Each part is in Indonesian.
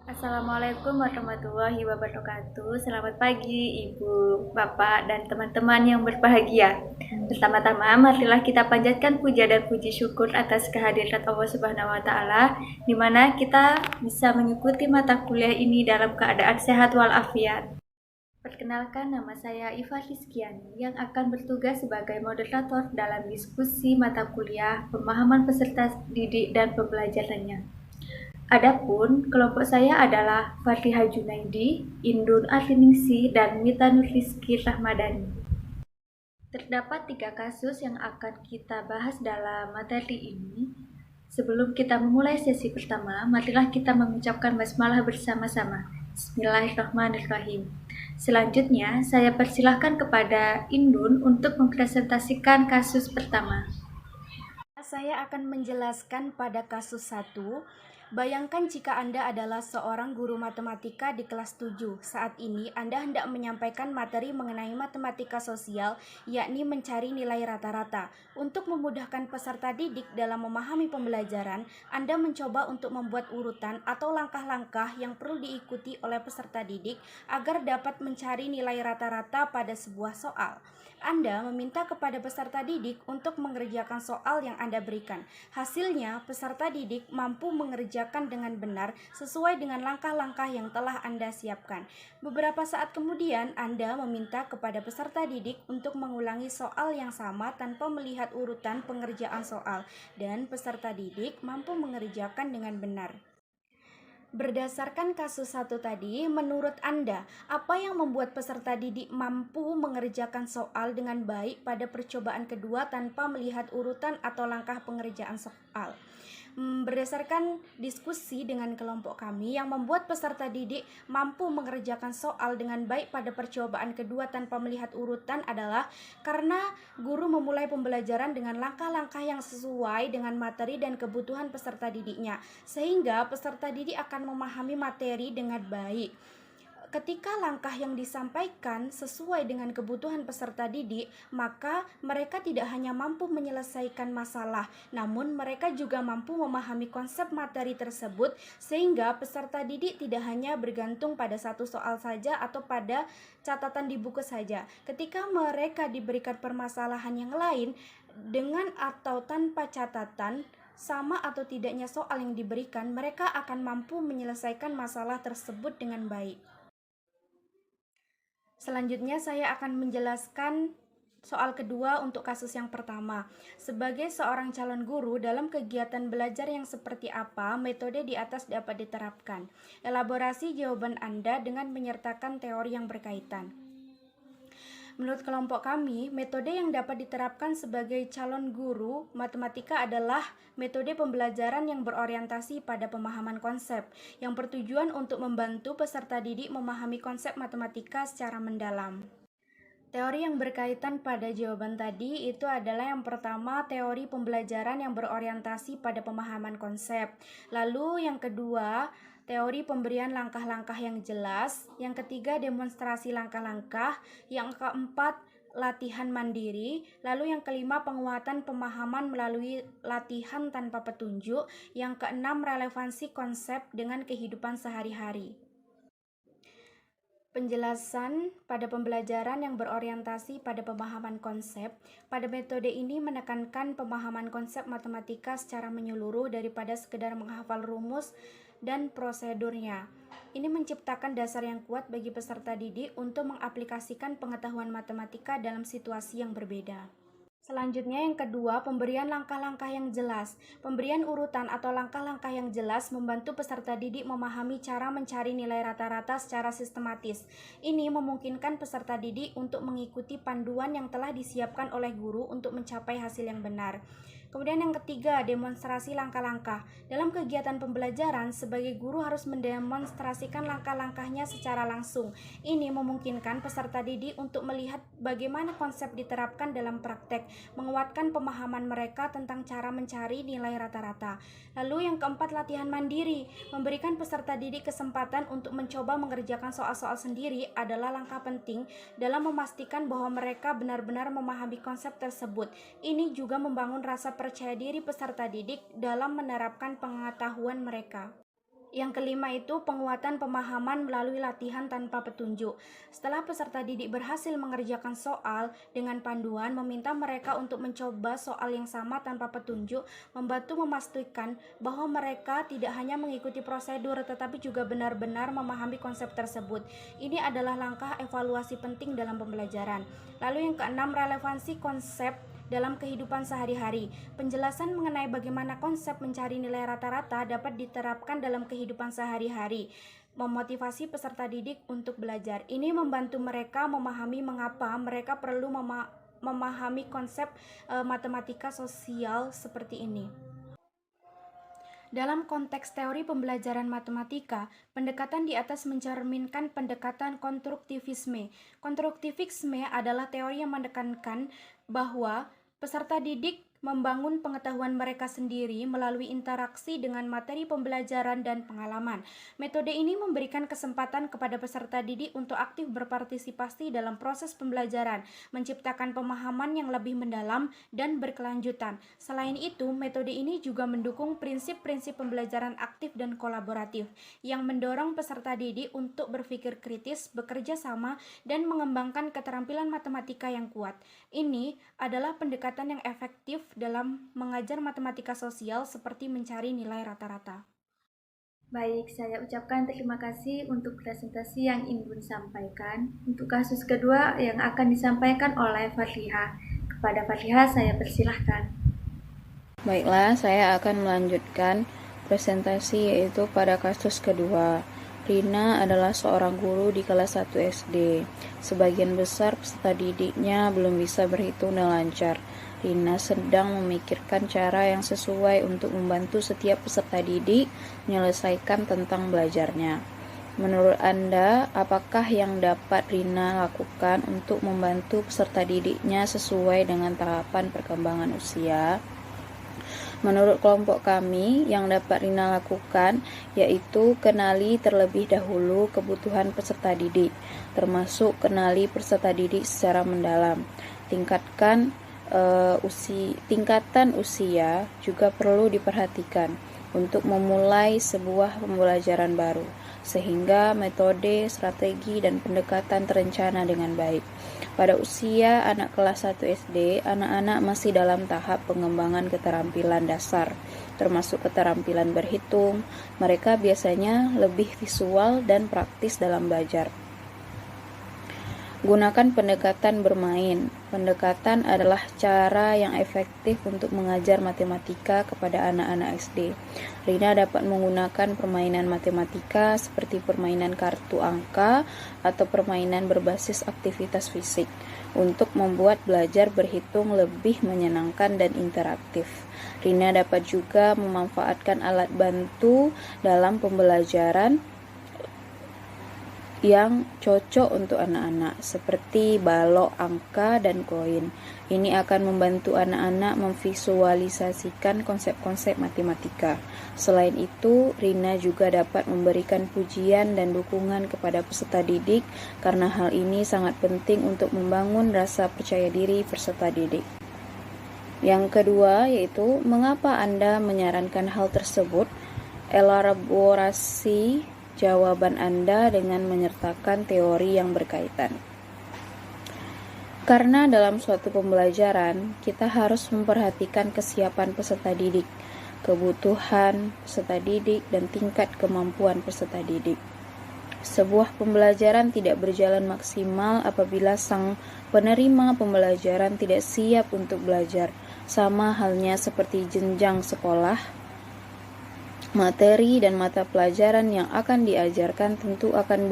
Assalamualaikum warahmatullahi wabarakatuh. Selamat pagi Ibu, Bapak, dan teman-teman yang berbahagia. Pertama-tama, marilah kita panjatkan puja dan puji syukur atas kehadiran Allah Subhanahu wa taala di mana kita bisa mengikuti mata kuliah ini dalam keadaan sehat walafiat. Perkenalkan, nama saya Iva Rizkiani yang akan bertugas sebagai moderator dalam diskusi mata kuliah pemahaman peserta didik dan pembelajarannya. Adapun kelompok saya adalah Fadliha Junaidi, Indun Arfiningsi, dan Mita Nurrizky Rahmadani. Terdapat 3 kasus yang akan kita bahas dalam materi ini. Sebelum kita memulai sesi pertama, marilah kita mengucapkan basmalah bersama-sama. Bismillahirrahmanirrahim. Selanjutnya, saya persilahkan kepada Indun untuk mempresentasikan kasus pertama. Saya akan menjelaskan pada kasus 1. Bayangkan jika Anda adalah seorang guru matematika di kelas 7. Saat ini Anda hendak menyampaikan materi mengenai matematika sosial, yakni mencari nilai rata-rata. Untuk memudahkan peserta didik dalam memahami pembelajaran, Anda mencoba untuk membuat urutan atau langkah-langkah yang perlu diikuti oleh peserta didik agar dapat mencari nilai rata-rata pada sebuah soal. Anda meminta kepada peserta didik untuk mengerjakan soal yang Anda berikan. Hasilnya, peserta didik mampu mengerjakan dengan benar sesuai dengan langkah-langkah yang telah Anda siapkan. Beberapa saat kemudian, Anda meminta kepada peserta didik untuk mengulangi soal yang sama tanpa melihat urutan pengerjaan soal, dan peserta didik mampu mengerjakan dengan benar. Berdasarkan kasus 1 tadi, menurut Anda, apa yang membuat peserta didik mampu mengerjakan soal dengan baik pada percobaan kedua tanpa melihat urutan atau langkah pengerjaan soal? Berdasarkan diskusi dengan kelompok kami, yang membuat peserta didik mampu mengerjakan soal dengan baik pada percobaan kedua tanpa melihat urutan adalah karena guru memulai pembelajaran dengan langkah-langkah yang sesuai dengan materi dan kebutuhan peserta didiknya, sehingga peserta didik akan memahami materi dengan baik. Ketika langkah yang disampaikan sesuai dengan kebutuhan peserta didik, maka mereka tidak hanya mampu menyelesaikan masalah, namun mereka juga mampu memahami konsep materi tersebut, sehingga peserta didik tidak hanya bergantung pada satu soal saja atau pada catatan di buku saja. Ketika mereka diberikan permasalahan yang lain, dengan atau tanpa catatan, sama atau tidaknya soal yang diberikan, mereka akan mampu menyelesaikan masalah tersebut dengan baik. Selanjutnya saya akan menjelaskan soal kedua untuk kasus yang pertama. Sebagai seorang calon guru, dalam kegiatan belajar yang seperti apa metode di atas dapat diterapkan? Elaborasi jawaban Anda dengan menyertakan teori yang berkaitan. Menurut kelompok kami, metode yang dapat diterapkan sebagai calon guru matematika adalah metode pembelajaran yang berorientasi pada pemahaman konsep, yang bertujuan untuk membantu peserta didik memahami konsep matematika secara mendalam. Teori yang berkaitan pada jawaban tadi itu adalah yang pertama, teori pembelajaran yang berorientasi pada pemahaman konsep. Lalu yang kedua, teori pemberian langkah-langkah yang jelas. Yang ketiga, demonstrasi langkah-langkah. Yang keempat, latihan mandiri. Lalu yang kelima, penguatan pemahaman melalui latihan tanpa petunjuk. Yang keenam, relevansi konsep dengan kehidupan sehari-hari. Penjelasan pada pembelajaran yang berorientasi pada pemahaman konsep. Pada metode ini menekankan pemahaman konsep matematika secara menyeluruh daripada sekedar menghafal rumus dan prosedurnya. Ini menciptakan dasar yang kuat bagi peserta didik untuk mengaplikasikan pengetahuan matematika dalam situasi yang berbeda. Selanjutnya yang kedua, pemberian langkah-langkah yang jelas. Pemberian urutan atau langkah-langkah yang jelas membantu peserta didik memahami cara mencari nilai rata-rata secara sistematis. Ini memungkinkan peserta didik untuk mengikuti panduan yang telah disiapkan oleh guru untuk mencapai hasil yang benar. Kemudian yang ketiga, demonstrasi langkah-langkah. Dalam kegiatan pembelajaran, sebagai guru harus mendemonstrasikan langkah-langkahnya secara langsung. Ini memungkinkan peserta didik untuk melihat bagaimana konsep diterapkan dalam praktek, menguatkan pemahaman mereka tentang cara mencari nilai rata-rata. Lalu yang keempat, latihan mandiri. Memberikan peserta didik kesempatan untuk mencoba mengerjakan soal-soal sendiri adalah langkah penting dalam memastikan bahwa mereka benar-benar memahami konsep tersebut. Ini juga membangun rasa percaya diri peserta didik dalam menerapkan pengetahuan mereka. Yang kelima itu penguatan pemahaman melalui latihan tanpa petunjuk. Setelah peserta didik berhasil mengerjakan soal dengan panduan, meminta mereka untuk mencoba soal yang sama tanpa petunjuk, membantu memastikan bahwa mereka tidak hanya mengikuti prosedur tetapi juga benar-benar memahami konsep tersebut. Ini adalah langkah evaluasi penting dalam pembelajaran. Lalu yang keenam, relevansi konsep dalam kehidupan sehari-hari. Penjelasan mengenai bagaimana konsep mencari nilai rata-rata dapat diterapkan dalam kehidupan sehari-hari, memotivasi peserta didik untuk belajar. Ini membantu mereka memahami mengapa mereka perlu memahami konsep matematika sosial seperti ini. Dalam konteks teori pembelajaran matematika, pendekatan di atas mencerminkan pendekatan konstruktivisme. Konstruktivisme adalah teori yang menekankan bahwa peserta didik membangun pengetahuan mereka sendiri melalui interaksi dengan materi pembelajaran dan pengalaman. Metode ini memberikan kesempatan kepada peserta didik untuk aktif berpartisipasi dalam proses pembelajaran, menciptakan pemahaman yang lebih mendalam dan berkelanjutan. Selain itu, metode ini juga mendukung prinsip-prinsip pembelajaran aktif dan kolaboratif yang mendorong peserta didik untuk berpikir kritis, bekerja sama, dan mengembangkan keterampilan matematika yang kuat. Ini adalah pendekatan yang efektif dalam mengajar matematika sosial seperti mencari nilai rata-rata. Baik, saya ucapkan terima kasih untuk presentasi yang Ibu sampaikan. Untuk kasus kedua yang akan disampaikan oleh Fatihah. Kepada Fatihah saya persilahkan. Baiklah, saya akan melanjutkan presentasi yaitu pada kasus kedua. Rina adalah seorang guru di kelas 1 SD. Sebagian besar peserta didiknya belum bisa berhitung dengan lancar. Rina sedang memikirkan cara yang sesuai untuk membantu setiap peserta didik menyelesaikan tentang belajarnya. Menurut Anda, apakah yang dapat Rina lakukan untuk membantu peserta didiknya sesuai dengan tahapan perkembangan usia? Menurut kelompok kami, yang dapat Rina lakukan yaitu kenali terlebih dahulu kebutuhan peserta didik, termasuk kenali peserta didik secara mendalam. Tingkatan usia juga perlu diperhatikan untuk memulai sebuah pembelajaran baru, sehingga metode, strategi, dan pendekatan terencana dengan baik. Pada usia anak kelas 1 SD, anak-anak masih dalam tahap pengembangan keterampilan dasar, termasuk keterampilan berhitung. Mereka biasanya lebih visual dan praktis dalam belajar. Gunakan pendekatan bermain. Pendekatan adalah cara yang efektif untuk mengajar matematika kepada anak-anak SD. Rina dapat menggunakan permainan matematika seperti permainan kartu angka atau permainan berbasis aktivitas fisik untuk membuat belajar berhitung lebih menyenangkan dan interaktif. Rina dapat juga memanfaatkan alat bantu dalam pembelajaran yang cocok untuk anak-anak seperti balok angka dan koin. Ini akan membantu anak-anak memvisualisasikan konsep-konsep matematika. Selain itu, Rina juga dapat memberikan pujian dan dukungan kepada peserta didik karena hal ini sangat penting untuk membangun rasa percaya diri peserta didik. Yang kedua yaitu mengapa Anda menyarankan hal tersebut? Elaborasi jawaban Anda dengan menyertakan teori yang berkaitan. Karena dalam suatu pembelajaran, kita harus memperhatikan kesiapan peserta didik, kebutuhan peserta didik, dan tingkat kemampuan peserta didik. Sebuah pembelajaran tidak berjalan maksimal apabila sang penerima pembelajaran tidak siap untuk belajar. Sama halnya seperti jenjang sekolah, materi dan mata pelajaran yang akan diajarkan tentu akan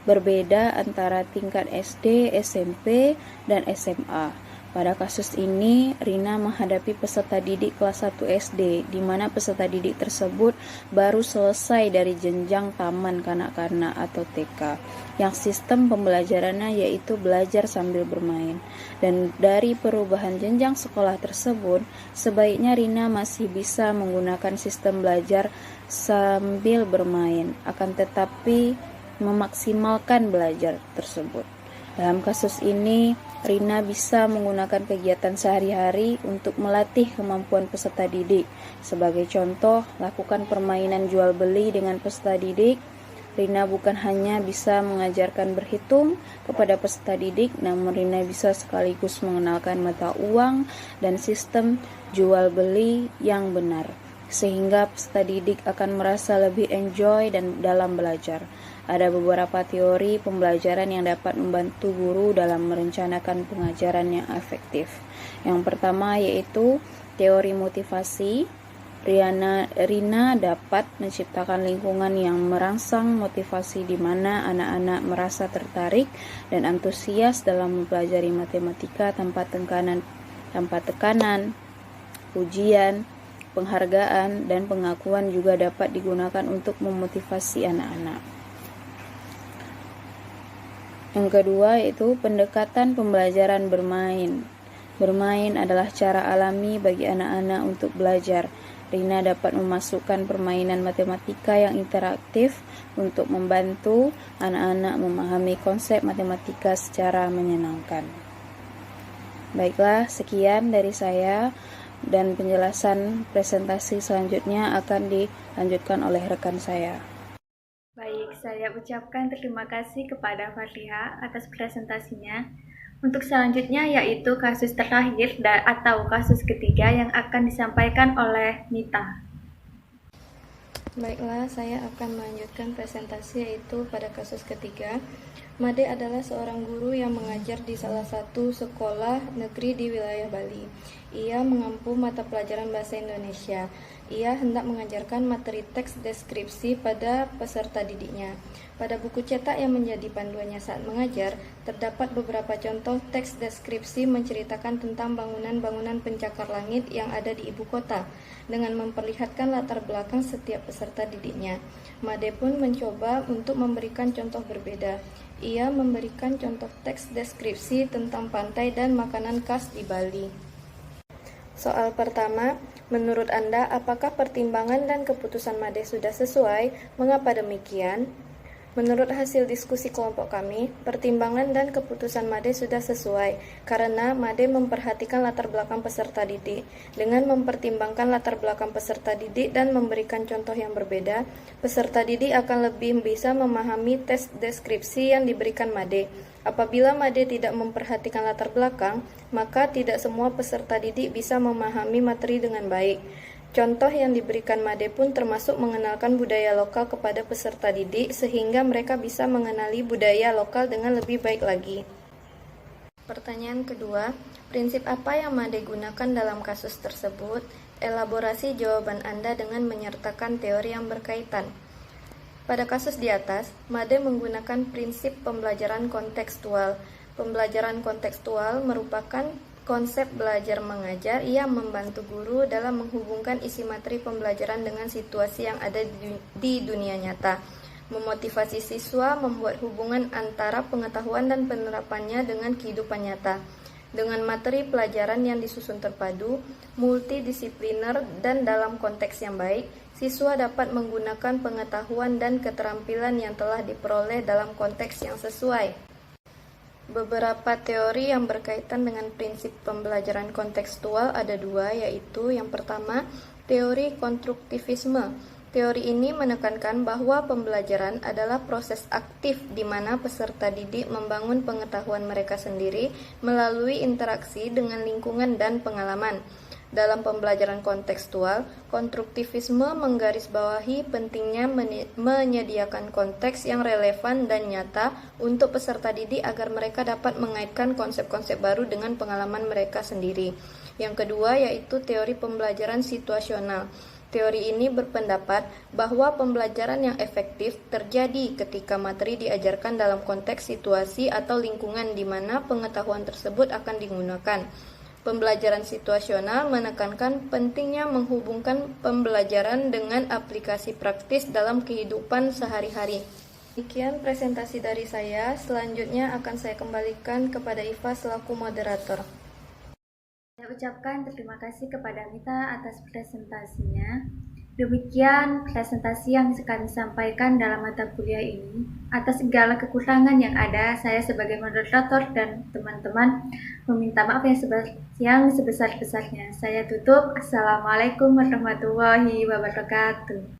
berbeda antara tingkat SD, SMP, dan SMA. Pada kasus ini, Rina menghadapi peserta didik kelas 1 SD, di mana peserta didik tersebut baru selesai dari jenjang taman kanak-kanak atau TK, yang sistem pembelajarannya yaitu belajar sambil bermain. Dan dari perubahan jenjang sekolah tersebut, sebaiknya Rina masih bisa menggunakan sistem belajar sambil bermain, akan tetapi memaksimalkan belajar tersebut. Dalam kasus ini, Rina bisa menggunakan kegiatan sehari-hari untuk melatih kemampuan peserta didik. Sebagai contoh, lakukan permainan jual beli dengan peserta didik. Rina bukan hanya bisa mengajarkan berhitung kepada peserta didik, namun Rina bisa sekaligus mengenalkan mata uang dan sistem jual beli yang benar, sehingga peserta didik akan merasa lebih enjoy dan dalam belajar. Ada beberapa teori pembelajaran yang dapat membantu guru dalam merencanakan pengajaran yang efektif. Yang pertama yaitu teori motivasi. Rina dapat menciptakan lingkungan yang merangsang motivasi di mana anak-anak merasa tertarik dan antusias dalam mempelajari matematika tanpa tekanan, ujian, penghargaan, dan pengakuan juga dapat digunakan untuk memotivasi anak-anak. Yang kedua yaitu pendekatan pembelajaran bermain. Bermain adalah cara alami bagi anak-anak untuk belajar. Rina dapat memasukkan permainan matematika yang interaktif untuk membantu anak-anak memahami konsep matematika secara menyenangkan. Baiklah, sekian dari saya, dan penjelasan presentasi selanjutnya akan dilanjutkan oleh rekan saya. Baik, saya ucapkan terima kasih kepada Fadliha atas presentasinya. Untuk selanjutnya yaitu kasus terakhir atau kasus ketiga yang akan disampaikan oleh Nita. Baiklah, saya akan melanjutkan presentasi yaitu pada kasus ketiga. Made adalah seorang guru yang mengajar di salah satu sekolah negeri di wilayah Bali. Ia mengampu mata pelajaran bahasa Indonesia. Ia hendak mengajarkan materi teks deskripsi pada peserta didiknya. Pada buku cetak yang menjadi panduannya saat mengajar, terdapat beberapa contoh teks deskripsi menceritakan tentang bangunan-bangunan pencakar langit yang ada di ibu kota, dengan memperlihatkan latar belakang setiap peserta didiknya. Made pun mencoba untuk memberikan contoh berbeda. Ia memberikan contoh teks deskripsi tentang pantai dan makanan khas di Bali. Soal pertama, menurut Anda, apakah pertimbangan dan keputusan Made sudah sesuai? Mengapa demikian? Menurut hasil diskusi kelompok kami, pertimbangan dan keputusan Made sudah sesuai karena Made memperhatikan latar belakang peserta didik. Dengan mempertimbangkan latar belakang peserta didik dan memberikan contoh yang berbeda, peserta didik akan lebih bisa memahami tes deskripsi yang diberikan Made. Apabila Made tidak memperhatikan latar belakang, maka tidak semua peserta didik bisa memahami materi dengan baik. Contoh yang diberikan Made pun termasuk mengenalkan budaya lokal kepada peserta didik sehingga mereka bisa mengenali budaya lokal dengan lebih baik lagi. Pertanyaan kedua, prinsip apa yang Made gunakan dalam kasus tersebut? Elaborasi jawaban Anda dengan menyertakan teori yang berkaitan. Pada kasus di atas, Made menggunakan prinsip pembelajaran kontekstual. Pembelajaran kontekstual merupakan konsep belajar mengajar yang membantu guru dalam menghubungkan isi materi pembelajaran dengan situasi yang ada di dunia nyata, memotivasi siswa membuat hubungan antara pengetahuan dan penerapannya dengan kehidupan nyata. Dengan materi pelajaran yang disusun terpadu, multidisipliner, dan dalam konteks yang baik, siswa dapat menggunakan pengetahuan dan keterampilan yang telah diperoleh dalam konteks yang sesuai. Beberapa teori yang berkaitan dengan prinsip pembelajaran kontekstual ada dua, yaitu yang pertama, teori konstruktivisme. Teori ini menekankan bahwa pembelajaran adalah proses aktif di mana peserta didik membangun pengetahuan mereka sendiri melalui interaksi dengan lingkungan dan pengalaman. Dalam pembelajaran kontekstual, konstruktivisme menggarisbawahi pentingnya menyediakan konteks yang relevan dan nyata untuk peserta didik agar mereka dapat mengaitkan konsep-konsep baru dengan pengalaman mereka sendiri. Yang kedua yaitu teori pembelajaran situasional. Teori ini berpendapat bahwa pembelajaran yang efektif terjadi ketika materi diajarkan dalam konteks situasi atau lingkungan di mana pengetahuan tersebut akan digunakan. Pembelajaran situasional menekankan pentingnya menghubungkan pembelajaran dengan aplikasi praktis dalam kehidupan sehari-hari. Demikian presentasi dari saya. Selanjutnya akan saya kembalikan kepada Iva selaku moderator. Saya ucapkan terima kasih kepada Mita atas presentasinya. Demikian presentasi yang kami sampaikan dalam mata kuliah ini. Atas segala kekurangan yang ada, saya sebagai moderator dan teman-teman meminta maaf yang sebesar-besarnya. Saya tutup. Assalamualaikum warahmatullahi wabarakatuh.